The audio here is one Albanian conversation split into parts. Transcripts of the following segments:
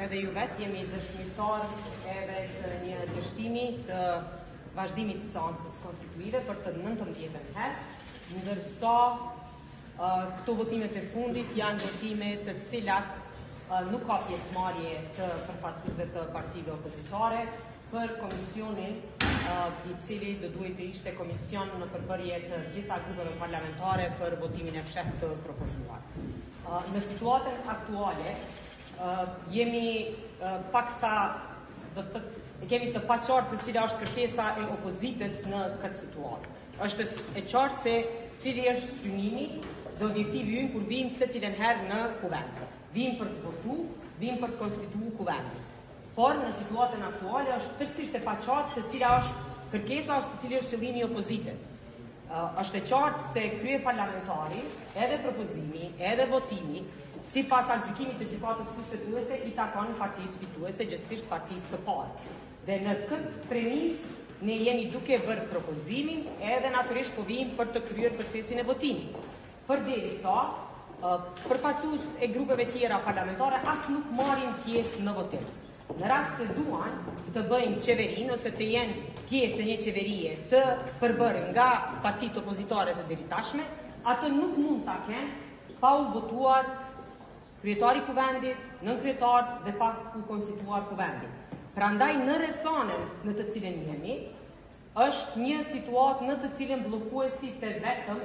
edhe ju vetë jemi dëshmitar edhe të një dështimi të vazhdimit të seancës konstituive për të 19 herë, ndërsa këto votimet e fundit janë votime të cilat nuk ka pjesëmarrje të përfaqësuesve të partive opozitare për komisionin i cili do duhet të ishte komision në përbërje të gjitha grupeve parlamentare për votimin e fshehtë të propozuar. Në situatën aktuale jemi paksa kemi të paqartë se cila është kërkesa e opozitës në këtë situatë. Është e qartë se cili është synimi dhe objektivi ynë kur vim se cilën herë në kuvend. Vim për të votu, vim për të konstituu kuvendin. Por në situatën aktuale është tërësisht e paqartë se cila është kërkesa, është cili është qëllimi i opozitës. Është e qartë se krye parlamentari, edhe propozimi, edhe votimi, sipas gjykimit të gjykatës kushtetuese i takon partisë fituese, gjithsesi partisë së parë. Dhe në këtë premisë ne jemi duke bërë propozimin, edhe natyrisht po vijmë për të kryer procesin e votimit. Përderisa përfaqësues e grupeve tjera parlamentare as nuk marrin pjesë në votim. Në rast se duan të bëjnë qeverinë ose të jenë pjesë e një qeverie të përbërë nga partitë opozitare të deritashme, atë nuk mund ta kenë pa u votuar kryetari i kuvendit, nënkryetari dhe pa u konstituar kuvendi. Prandaj në rrethanën në të cilën jemi, është një situatë në të cilën bllokuesit të vetëm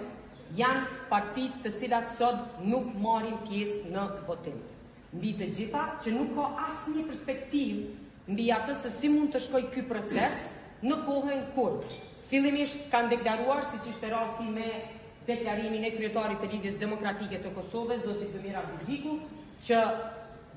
janë partitë të cilat sot nuk marrin pjesë në votim. Mbi të gjitha që nuk ka asnjë perspektivë mbi atë se si mund të shkojë ky proces në kohën kur fillimisht kanë deklaruar, siç ishte rasti me deklarimin e kryetarit të Lidhjes Demokratike të Kosovës, zoti Vladimir Abdixhiku, që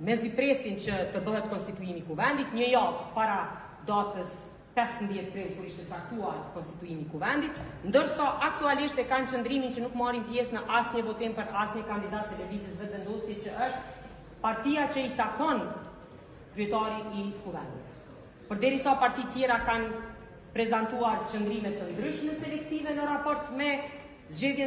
mezi presin që të bëhet konstituimi i kuvendit një javë para datës 15 prill kur ishte caktuar konstituimi i kuvendit, ndërsa aktualisht e kanë qëndrimin që nuk marrin pjesë në asnjë votim për asnjë kandidat të lëvizjes vetëvendosje që është partia që i takon kryetari i kuvendit. Përderisa partitë tjera kanë prezantuar qëndrime të ndryshme selektive në raport me zgjedhjen